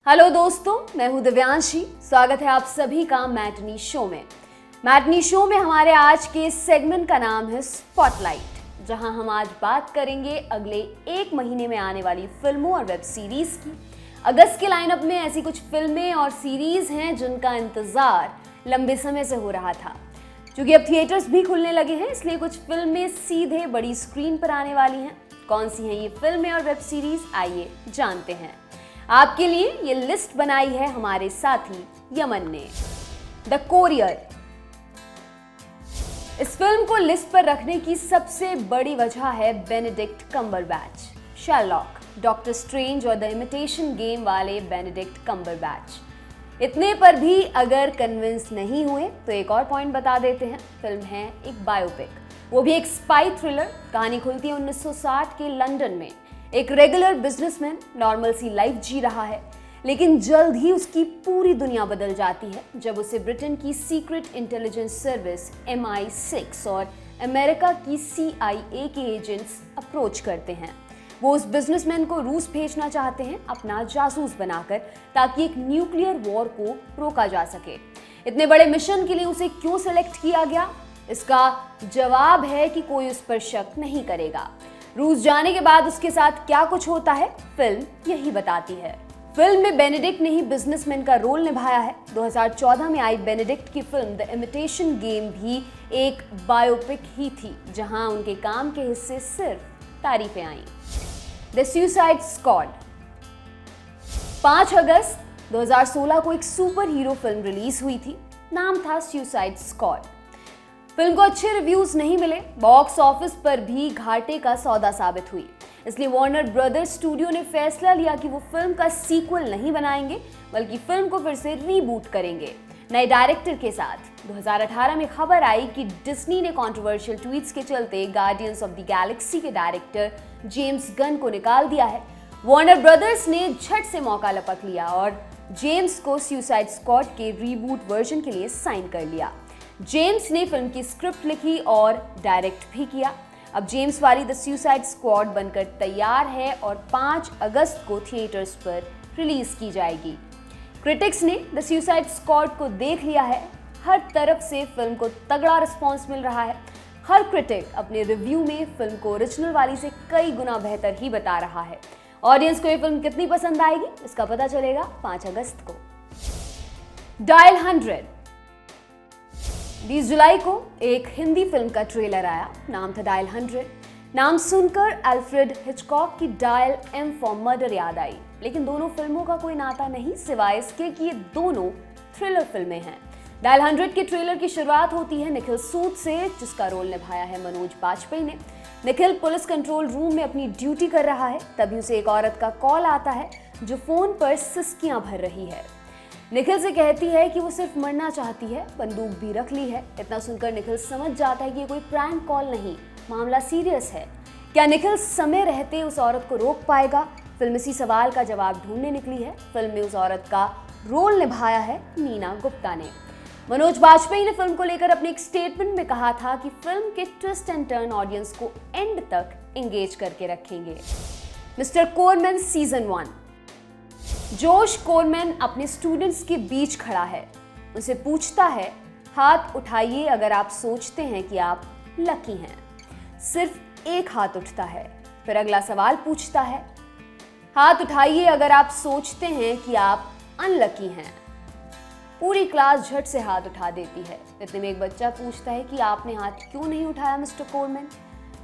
Hello दोस्तों, मैं हूं दिव्यांशी। स्वागत है आप सभी का मैटनी शो में। मैटनी शो में हमारे आज के सेगमेंट का नाम है स्पॉटलाइट, जहां हम आज बात करेंगे अगले एक महीने में आने वाली फिल्मों और वेब सीरीज की। अगस्त के लाइनअप में ऐसी कुछ फिल्में और सीरीज हैं जिनका इंतजार लंबे समय से हो रहा था। क्योंकि अब थिएटर्स भी खुलने लगे हैं, इसलिए कुछ फिल्में सीधे बड़ी स्क्रीन पर आने वाली हैं। कौन सी हैं ये फिल्में और वेब सीरीज, आइए जानते हैं। आपके लिए ये लिस्ट बनाई है हमारे साथी यमन ने। The courier. इस फिल्म को लिस्ट पर रखने की सबसे बड़ी वजह है Benedict Cumberbatch, Sherlock, doctor strange और द इमिटेशन गेम वाले बेनेडिक्ट कम्बरबैच। इतने पर भी अगर कन्विंस नहीं हुए तो एक और पॉइंट बता देते हैं। फिल्म है एक बायोपिक, वो भी एक स्पाई थ्रिलर। कहानी खुलती है 1960 के लंदन में। एक रेगुलर बिजनेसमैन नॉर्मल सी लाइफ जी रहा है, लेकिन जल्द ही उसकी पूरी दुनिया बदल जाती है जब उसे ब्रिटेन की सीक्रेट इंटेलिजेंस सर्विस MI6 और अमेरिका की CIA के एजेंट्स अप्रोच करते हैं। वो उस बिजनेसमैन को रूस भेजना चाहते हैं अपना जासूस बनाकर, ताकि एक न्यूक्लियर वॉर को रोका जा सके। इतने बड़े मिशन के लिए उसे क्यों सेलेक्ट किया गया? इसका जवाब है कि कोई उस पर शक नहीं करेगा। रूस जाने के बाद उसके साथ क्या कुछ होता है, फिल्म यही बताती है। फिल्म में बेनेडिक्ट ने ही बिजनेसमैन का रोल निभाया है। 2014 में आई बेनेडिक्ट की फिल्म द इमिटेशन गेम भी एक बायोपिक ही थी, जहां उनके काम के हिस्से सिर्फ तारीफें आईं। The suicide squad. 5 अगस्त 2016 को एक सुपर हीरो फिल्म रिलीज हुई थी। नाम था सुसाइड स्क्वाड। फिल्म को अच्छे रिव्यूज नहीं मिले, बॉक्स ऑफिस पर भी घाटे का सौदा साबित हुई। इसलिए वार्नर ब्रदर्स स्टूडियो ने फैसला लिया कि वो फिल्म का सीक्वल नहीं बनाएंगे, बल्कि फिल्म को फिर से रीबूट करेंगे नए डायरेक्टर के साथ। 2018 में खबर आई कि डिज्नी ने कंट्रोवर्शियल ट्वीट्स के चलते गार्डियंस ऑफ द गैलेक्सी के डायरेक्टर जेम्स गन को निकाल दिया है। वार्नर ब्रदर्स ने झट से मौका लपक लिया और जेम्स को सुसाइड स्क्वाड के रीबूट वर्जन के लिए साइन कर लिया। जेम्स ने फिल्म की स्क्रिप्ट लिखी और डायरेक्ट भी किया। अब जेम्स वाली द सुसाइड स्क्वाड बनकर तैयार है और 5 अगस्त को थिएटर्स पर रिलीज की जाएगी। क्रिटिक्स ने द सुसाइड स्क्वाड को देख लिया है। हर तरफ से फिल्म को तगड़ा रिस्पॉन्स मिल रहा है। हर क्रिटिक अपने रिव्यू में फिल्म को ओरिजिनल वाली से कई गुना बेहतर ही बता रहा है। ऑडियंस को ये फिल्म कितनी पसंद आएगी, इसका पता चलेगा 5 अगस्त को। डायल 100। 20 जुलाई को एक हिंदी फिल्म का ट्रेलर आया। नाम था डायल 100। नाम सुनकर अल्फ्रेड हिचकॉक की डायल M फॉर मर्डर याद आई, लेकिन दोनों फिल्मों का कोई नाता नहीं, सिवाय इसके कि ये दोनों थ्रिलर फिल्में हैं। डायल 100 के ट्रेलर की शुरुआत होती है निखिल सूद से, जिसका रोल निभाया है मनोज बाजपेयी ने। निखिल पुलिस कंट्रोल रूम में अपनी ड्यूटी कर रहा है, तभी उसे एक औरत का कॉल आता है जो फोन पर सिसकियां भर रही है। निखिल से कहती है कि वो सिर्फ मरना चाहती है, बंदूक भी रख ली है। इतना सुनकर निखिल समझ जाता है कि ये कोई प्रैंक कॉल नहीं, मामला सीरियस है। क्या निखिल समय रहते उस औरत को रोक पाएगा? फिल्म इसी सवाल का जवाब ढूंढने निकली है। फिल्म में उस औरत का रोल निभाया है नीना गुप्ता ने। मनोज बाजपेयी ने फिल्म को लेकर अपने एक स्टेटमेंट में कहा था कि फिल्म के ट्विस्ट एंड टर्न ऑडियंस को एंड तक एंगेज करके रखेंगे। Mister Corman season 1। Josh Korman अपने स्टूडेंट्स के बीच खड़ा है। उनसे पूछता है, हाथ उठाइए अगर आप सोचते हैं कि आप लकी हैं। सिर्फ एक हाथ उठता है। फिर अगला सवाल पूछता है, हाथ उठाइए अगर आप सोचते हैं कि आप अनलकी हैं। पूरी क्लास झट से हाथ उठा देती है। इतने में एक बच्चा पूछता है कि आपने हाथ क्यों नहीं उठाया मिस्टर कोरमैन?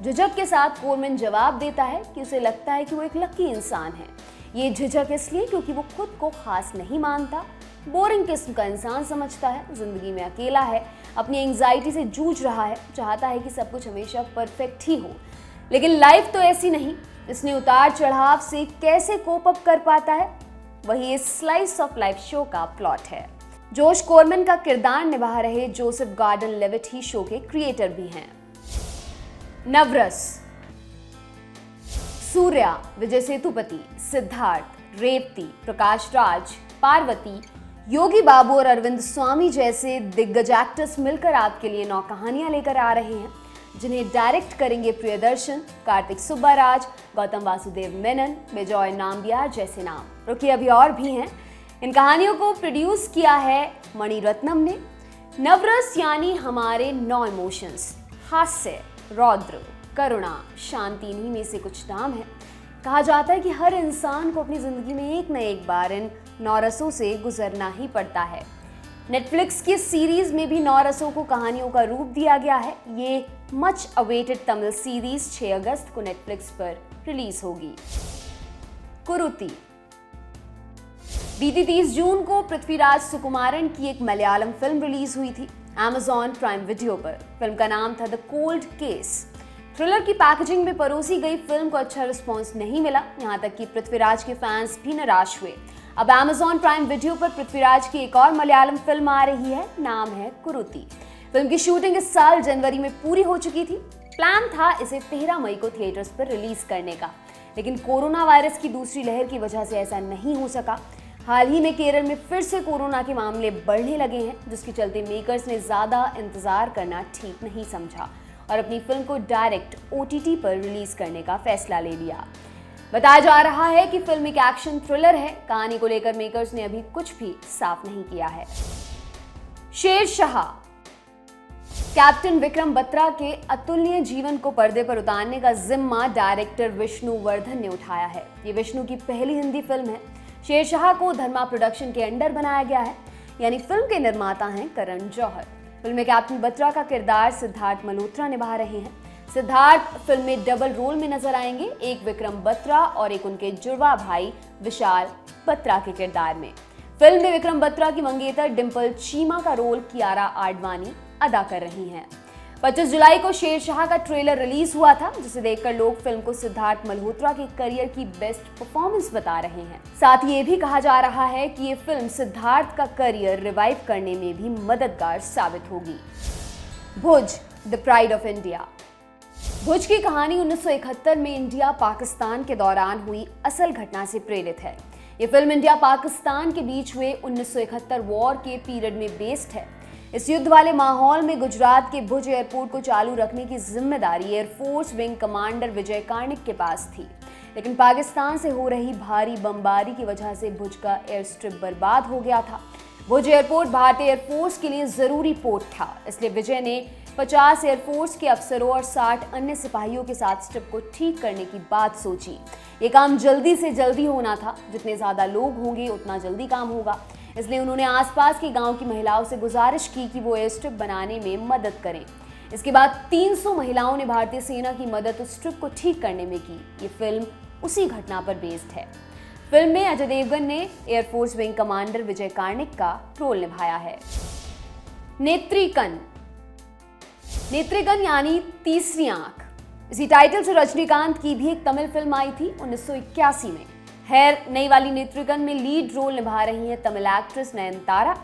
झिझक के साथ कोरमैन जवाब देता है कि उसे लगता है कि वो एक लकी इंसान है। ये झिझक इसलिए क्योंकि वो खुद को खास नहीं मानता, बोरिंग किस्म का इंसान समझता है, जिंदगी में अकेला है, अपनी एंग्जाइटी से जूझ रहा है, चाहता है कि सब कुछ हमेशा परफेक्ट ही हो। लेकिन लाइफ तो ऐसी नहीं। इसने उतार चढ़ाव से कैसे कोप अप कर पाता है, वही इस स्लाइस ऑफ लाइफ शो का प्लॉट है। जोश कोरमैन का किरदार निभा रहे जोसेफ गॉर्डन लेविट ही शो के क्रिएटर भी हैं। नवरस। सूर्या, विजय सेतुपति, सिद्धार्थ, रेवती, प्रकाश राज, पार्वती, योगी बाबू और अरविंद स्वामी जैसे दिग्गज एक्टर्स मिलकर आपके लिए 9 कहानियां लेकर आ रहे हैं, जिन्हें डायरेक्ट करेंगे प्रियदर्शन, कार्तिक सुब्बाराज, गौतम वासुदेव मेनन, बिजॉय नाम्बियार जैसे नाम। रुकिए, अभी और भी हैं। इन कहानियों को प्रोड्यूस किया है मणिरत्नम ने। नवरस यानी हमारे 9 इमोशंस, हास्य, रौद्र, करुणा, शांति, इन्हीं में से कुछ नाम है। कहा जाता है कि हर इंसान को अपनी जिंदगी में एक न एक बार इन 9 रसों से गुजरना ही पड़ता है। नेटफ्लिक्स की सीरीज में भी 9 रसों को कहानियों का रूप दिया गया है। ये मच अवेटेड तमिल सीरीज 6 अगस्त को नेटफ्लिक्स पर रिलीज होगी। कुरुति। बीती 30 जून को पृथ्वीराज सुकुमारन की एक मलयालम फिल्म रिलीज हुई थी Amazon प्राइम वीडियो पर। फिल्म का नाम था द कोल्ड केस। थ्रिलर की पैकेजिंग में परोसी गई फिल्म को अच्छा रिस्पॉन्स नहीं मिला, यहाँ तक कि पृथ्वीराज के फैंस भी निराश हुए। अब Amazon प्राइम वीडियो पर पृथ्वीराज की एक और मलयालम फिल्म आ रही है, नाम है कुरुति। फिल्म की शूटिंग इस साल जनवरी में पूरी हो चुकी थी। प्लान था इसे 13 मई को थिएटर्स पर रिलीज करने का, लेकिन कोरोना वायरस की दूसरी लहर की वजह से ऐसा नहीं हो सका। हाल ही में केरल में फिर से कोरोना के मामले बढ़ने लगे हैं, जिसके चलते मेकर्स ने ज्यादा इंतजार करना ठीक नहीं समझा और अपनी फिल्म को डायरेक्ट OTT पर रिलीज करने का फैसला ले लिया। बताया जा रहा है कि फिल्म एक एक्शन थ्रिलर है। कहानी को लेकर मेकर्स ने अभी कुछ भी साफ नहीं किया है। शेरशाह। कैप्टन विक्रम बत्रा के अतुलनीय जीवन को पर्दे पर उतारने का जिम्मा डायरेक्टर विष्णु वर्धन ने उठाया है। ये विष्णु की पहली हिंदी फिल्म है। शेरशाह को धर्मा प्रोडक्शन के अंडर बनाया गया है, यानी फिल्म के निर्माता हैं करण जौहर। फिल्म में कैप्टन बत्रा का किरदार सिद्धार्थ मल्होत्रा निभा रहे हैं। सिद्धार्थ फिल्म में डबल रोल में नजर आएंगे, एक विक्रम बत्रा और एक उनके जुड़वा भाई विशाल बत्रा के किरदार में। फिल्म में विक्रम बत्रा की मंगेतर डिम्पल चीमा का रोल कियारा आडवाणी अदा कर रही हैं। 25 जुलाई को शेरशाह का ट्रेलर रिलीज हुआ था, जिसे देखकर लोग फिल्म को सिद्धार्थ मल्होत्रा के करियर की बेस्ट परफॉर्मेंस बता रहे हैं। साथ ही ये भी कहा जा रहा है कि ये फिल्म सिद्धार्थ का करियर रिवाइव करने में भी मददगार साबित होगी। भुज, द प्राइड ऑफ इंडिया। भुज की कहानी 1971 में इंडिया पाकिस्तान के दौरान हुई असल घटना से प्रेरित है। ये फिल्म इंडिया पाकिस्तान के बीच हुए 1971 वॉर के पीरियड में बेस्ड है। इस युद्ध वाले माहौल में गुजरात के भुज एयरपोर्ट को चालू रखने की जिम्मेदारी एयरफोर्स विंग कमांडर विजय कार्णिक के पास थी, लेकिन पाकिस्तान से हो रही भारी बमबारी की वजह से भुज का एयर स्ट्रिप बर्बाद हो गया था। भुज एयरपोर्ट भारतीय एयरफोर्स के लिए जरूरी पोर्ट था, इसलिए विजय ने 50 एयरफोर्स के अफसरों और 60 अन्य सिपाहियों के साथ स्ट्रिप को ठीक करने की बात सोची। ये काम जल्दी से जल्दी होना था, जितने ज्यादा लोग होंगे उतना जल्दी काम होगा, इसलिए उन्होंने आसपास के गांव की महिलाओं से गुजारिश की कि वो एयर स्ट्रिप बनाने में मदद करें। इसके बाद 300 महिलाओं ने भारतीय सेना की मदद उस स्ट्रिप को ठीक करने में की। ये फिल्म उसी घटना पर बेस्ड है। फिल्म में अजय देवगन ने एयरफोर्स विंग कमांडर विजय कार्णिक का रोल निभाया है। नेत्रिकन। नेत्रिकन यानी तीसरी आंख। इसी टाइटल से रजनीकांत की भी एक तमिल फिल्म आई थी 1981 में। खैर, नई वाली नेत्रिकन में लीड रोल निभा रही हैं तमिल एक्ट्रेस नयनतारा।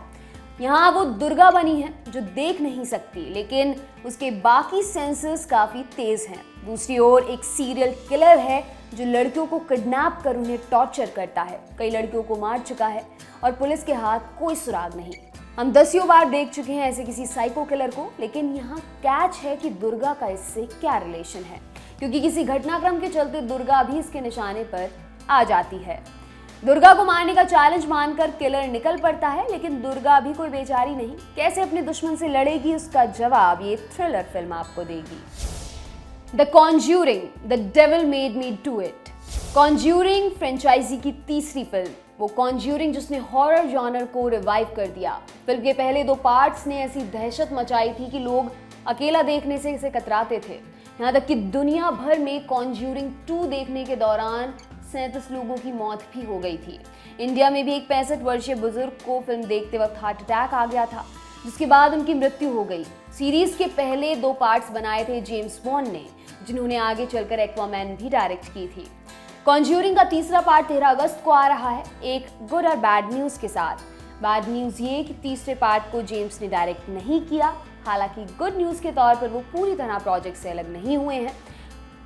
यहाँ वो दुर्गा बनी है जो देख नहीं सकती, लेकिन उसके बाकी सेंसेस काफी तेज हैं। दूसरी ओर एक सीरियल किलर है जो लड़कियों को किडनैप कर उन्हें टॉर्चर करता है। कई लड़कियों को मार चुका है और पुलिस के हाथ कोई सुराग नहीं। हम 10 बार देख चुके हैं ऐसे किसी साइको किलर को, लेकिन यहाँ कैच है कि दुर्गा का इससे क्या रिलेशन है, क्योंकि किसी घटनाक्रम के चलते दुर्गा भी इसके निशाने पर आ जाती है। दुर्गा को मारने का चैलेंज मानकर किलर निकल पड़ता है, लेकिन दुर्गा भी कोई बेचारी नहीं। कैसे अपने दुश्मन से लड़ेगी, उसका जवाब ये थ्रिलर फिल्म आपको देगी। The Conjuring, the Devil made me do it. Conjuring franchise की तीसरी फिल्म, वो कॉन्ज्यूरिंग जिसने हॉरर जॉनर को रिवाइव कर दिया। फिल्म के पहले 2 पार्ट्स ने ऐसी दहशत मचाई थी कि लोग अकेला देखने से इसे कतराते थे। यहाँ तक कि दुनिया भर में कॉन्ज्यूरिंग 2 देखने के दौरान 37 लोगों की मौत भी हो गई थी। इंडिया में भी एक 65 वर्षीय बुजुर्ग को फिल्म देखते वक्त हार्ट अटैक आ गया था, जिसके बाद उनकी मृत्यु हो गई। सीरीज के पहले 2 पार्ट्स बनाए थे जेम्स बॉन्ड ने, जिन्होंने आगे चलकर एक्वामैन भी डायरेक्ट की थी। कॉन्ज्यूरिंग का तीसरा पार्ट 13 अगस्त को आ रहा है, एक गुड और बैड न्यूज के साथ। बैड न्यूज ये कि तीसरे पार्ट को जेम्स ने डायरेक्ट नहीं किया। हालांकि गुड न्यूज के तौर पर वो पूरी तरह प्रोजेक्ट से अलग नहीं हुए हैं।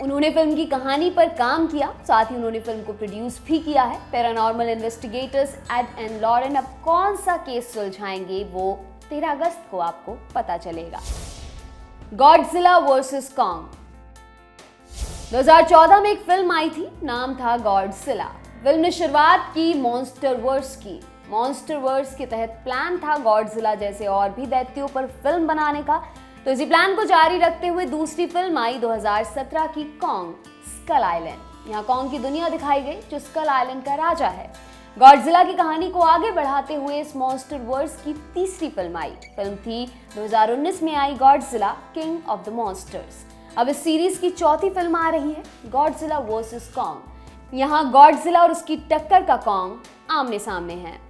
उन्होंने फिल्म की कहानी पर काम किया, साथ ही उन्होंने फिल्म को प्रोड्यूस भी किया है। Paranormal investigators Ed and Lorraine अब कौन सा केस सुलझाएंगे, वो 13 अगस्त को आपको पता चलेगा। Godzilla versus Kong. 2014 में एक फिल्म आई थी, नाम था गॉडजिला। फिल्म ने शुरुआत की मॉन्स्टर वर्स की। मॉन्स्टरवर्स के तहत प्लान था गॉडजिला जैसे और भी दैत्यों पर फिल्म बनाने का, तो इसी प्लान को जारी रखते हुए दूसरी फिल्म आई 2017 की कॉन्ग स्कल आइलैंड। यहाँ कॉन्ग की दुनिया दिखाई गई जो स्कल आइलैंड का राजा है। गॉडजिला की कहानी को आगे बढ़ाते हुए इस मॉन्स्टरवर्स की तीसरी फिल्म आई। फिल्म थी 2019 में आई Godzilla King of the Monsters. अब इस सीरीज की चौथी फिल्म आ रही है गॉडजिला वर्सेस कॉन्ग। यहाँ गॉडजिला और उसकी टक्कर का कॉन्ग आमने सामने है।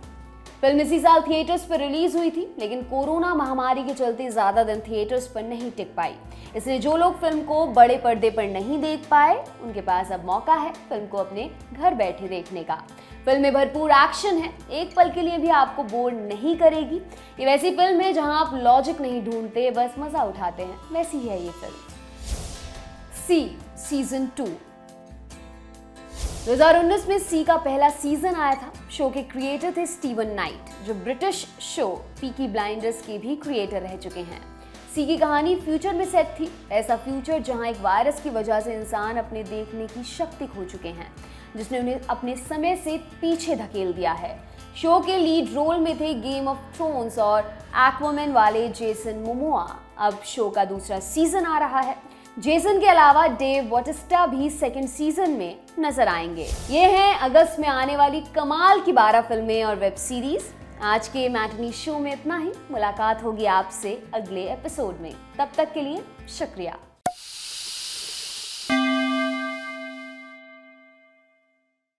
फिल्म इसी साल थिएटर्स पर रिलीज हुई थी, लेकिन कोरोना महामारी के चलते ज्यादा दिन थिएटर्स पर नहीं टिक पाई। इसलिए जो लोग फिल्म को बड़े पर्दे पर नहीं देख पाए, उनके पास अब मौका है फिल्म को अपने घर बैठे देखने का। फिल्म में भरपूर एक्शन है, एक पल के लिए भी आपको बोर नहीं करेगी। ये वैसी फिल्म है जहां आप लॉजिक नहीं ढूंढते, बस मजा उठाते हैं, वैसी है ये फिल्म। सी सीजन 2। 2019 में सी का पहला सीजन आया था। शो के क्रिएटर थे स्टीवन नाइट, जो ब्रिटिश शो पीकी ब्लाइंडर्स के भी क्रिएटर रह चुके हैं। सी की कहानी फ्यूचर में सेट थी, ऐसा फ्यूचर जहां एक वायरस की वजह से इंसान अपने देखने की शक्ति खो चुके हैं, जिसने उन्हें अपने समय से पीछे धकेल दिया है। शो के लीड रोल में थे गेम ऑफ थ्रोन्स और एक्वामैन वाले जेसन मोमोआ। अब शो का दूसरा सीजन आ रहा है। जेसन के अलावा डेव बॉटिस्टा भी सेकंड सीजन में नजर आएंगे। ये हैं अगस्त में आने वाली कमाल की 12 फिल्में और वेब सीरीज। आज के मैटिनी शो में इतना ही। मुलाकात होगी आपसे अगले एपिसोड में। तब तक के लिए शुक्रिया।